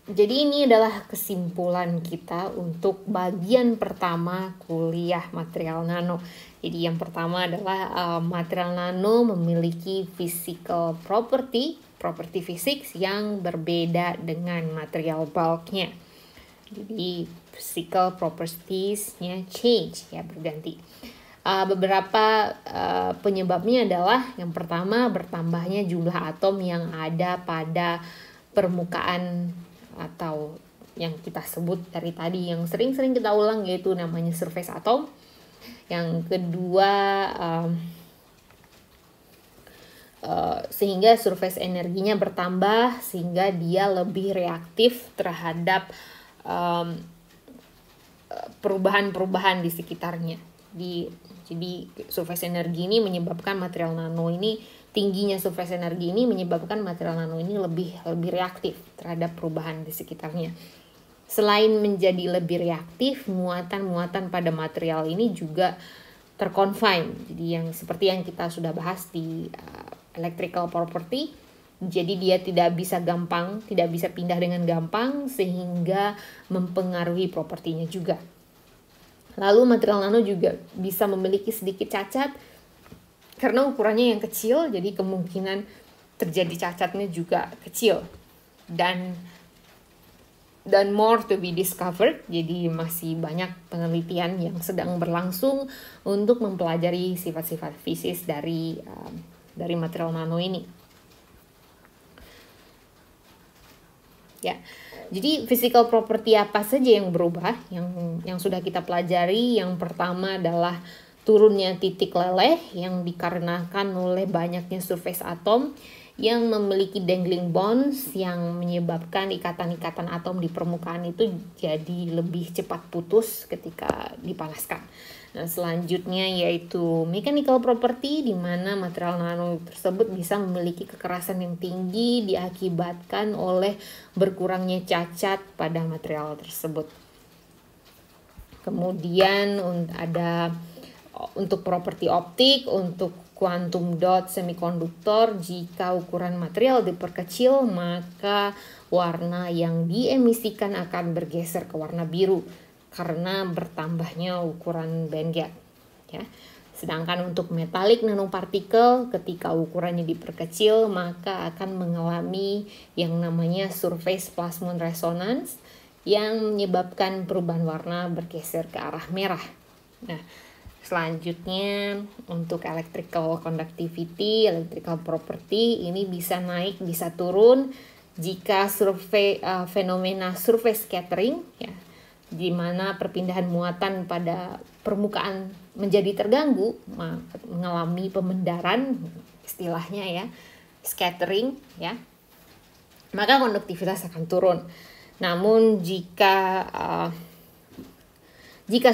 Jadi ini adalah kesimpulan kita untuk bagian pertama kuliah material nano. Jadi yang pertama adalah material nano memiliki physical property fisik yang berbeda dengan material bulknya. Jadi physical properties-nya change, ya, berganti. Beberapa penyebabnya adalah yang pertama, bertambahnya jumlah atom yang ada pada permukaan atau yang kita sebut dari tadi yang sering-sering kita ulang, yaitu namanya surface atom. Yang kedua, sehingga surface energinya bertambah sehingga dia lebih reaktif terhadap perubahan-perubahan di sekitarnya. Jadi surface energi ini menyebabkan material nano ini, tingginya surface energi ini menyebabkan material nano ini lebih reaktif terhadap perubahan di sekitarnya. Selain menjadi lebih reaktif, muatan-muatan pada material ini juga terconfine. Jadi yang seperti yang kita sudah bahas di electrical property, jadi dia tidak bisa pindah dengan gampang sehingga mempengaruhi propertinya juga. Lalu material nano juga bisa memiliki sedikit cacat karena ukurannya yang kecil, jadi kemungkinan terjadi cacatnya juga kecil. Dan more to be discovered, jadi masih banyak penelitian yang sedang berlangsung untuk mempelajari sifat-sifat fisik dari material nano ini. Ya, jadi physical property apa saja yang berubah yang sudah kita pelajari? Yang pertama adalah turunnya titik leleh yang dikarenakan oleh banyaknya surface atom yang memiliki dangling bonds yang menyebabkan ikatan-ikatan atom di permukaan itu jadi lebih cepat putus ketika dipanaskan. Nah, selanjutnya yaitu mechanical property, di mana material nano tersebut bisa memiliki kekerasan yang tinggi diakibatkan oleh berkurangnya cacat pada material tersebut. Kemudian ada untuk properti optik, untuk quantum dot semikonduktor, jika ukuran material diperkecil maka warna yang diemisikan akan bergeser ke warna biru karena bertambahnya ukuran bandgap, ya. Sedangkan untuk metalik nanopartikel, ketika ukurannya diperkecil maka akan mengalami yang namanya surface plasmon resonance yang menyebabkan perubahan warna bergeser ke arah merah. Nah, selanjutnya untuk electrical conductivity, electrical property ini bisa naik, bisa turun jika fenomena surface scattering, ya, di mana perpindahan muatan pada permukaan menjadi terganggu, mengalami pemendaran, istilahnya ya, scattering, ya, maka konduktivitas akan turun. Namun jika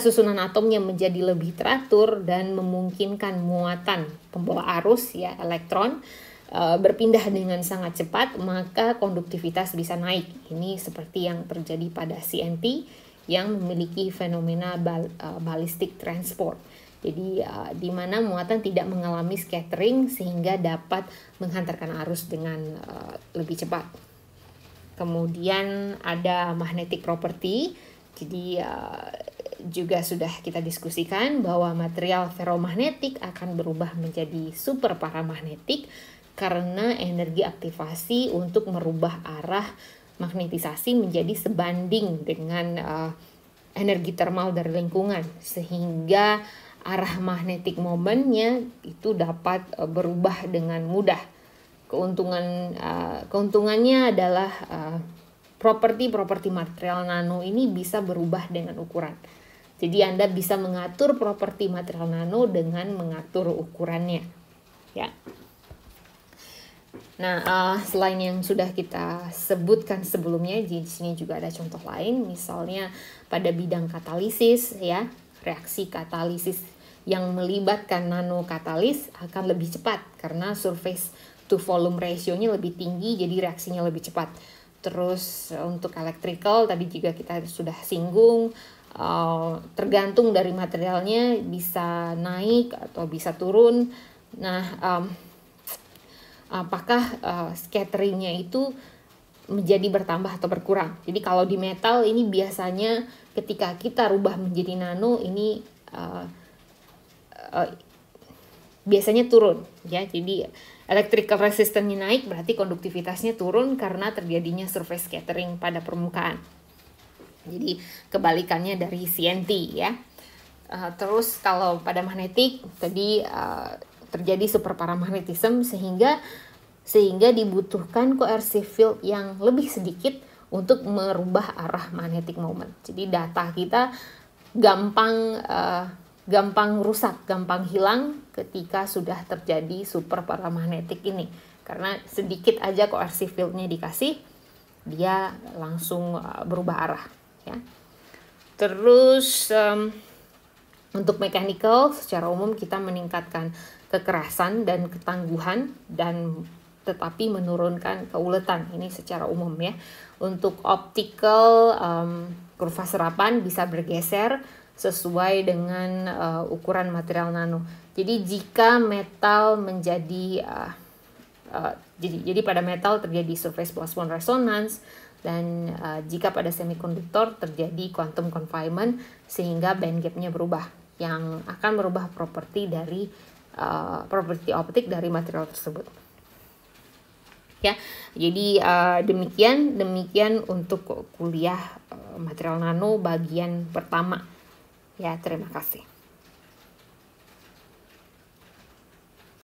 susunan atomnya menjadi lebih teratur dan memungkinkan muatan pembawa arus, ya, elektron berpindah dengan sangat cepat, maka konduktivitas bisa naik. Ini seperti yang terjadi pada CNT yang memiliki fenomena ballistic transport. Jadi di mana muatan tidak mengalami scattering sehingga dapat menghantarkan arus dengan lebih cepat. Kemudian ada magnetic property. Jadi juga sudah kita diskusikan bahwa material ferromagnetik akan berubah menjadi super paramagnetik karena energi aktivasi untuk merubah arah magnetisasi menjadi sebanding dengan energi termal dari lingkungan, sehingga arah magnetic momennya itu dapat berubah dengan mudah. Keuntungannya adalah properti material nano ini bisa berubah dengan ukuran. Jadi Anda bisa mengatur properti material nano dengan mengatur ukurannya, ya. Nah, selain yang sudah kita sebutkan sebelumnya, di sini juga ada contoh lain, misalnya pada bidang katalisis, ya, reaksi katalisis yang melibatkan nanokatalis akan lebih cepat karena surface to volume ratio-nya lebih tinggi, jadi reaksinya lebih cepat. Terus untuk electrical tadi juga kita sudah singgung, tergantung dari materialnya bisa naik atau bisa turun. Nah, apakah scatteringnya itu menjadi bertambah atau berkurang. Jadi kalau di metal ini biasanya ketika kita rubah menjadi nano ini biasanya turun ya. Jadi electrical resistance-nya naik, berarti konduktivitasnya turun karena terjadinya surface scattering pada permukaan. Jadi kebalikannya dari CNT ya. Terus kalau pada magnetik tadi terjadi superparamagnetism sehingga dibutuhkan coercive field yang lebih sedikit untuk merubah arah magnetic moment. Jadi data kita gampang rusak, gampang hilang ketika sudah terjadi superparamagnetic ini. Karena sedikit aja coercive field-nya dikasih, dia langsung berubah arah ya. Terus untuk mechanical secara umum kita meningkatkan kekerasan dan ketangguhan dan tetapi menurunkan keuletan, ini secara umum ya. Untuk optical kurva serapan bisa bergeser sesuai dengan ukuran material nano. Jadi jika metal menjadi jadi pada metal terjadi surface plasmon resonance, dan jika pada semikonduktor terjadi quantum confinement sehingga band gapnya berubah, yang akan merubah properti properti optik dari material tersebut. Ya, jadi demikian untuk kuliah material nano bagian pertama. Ya, terima kasih.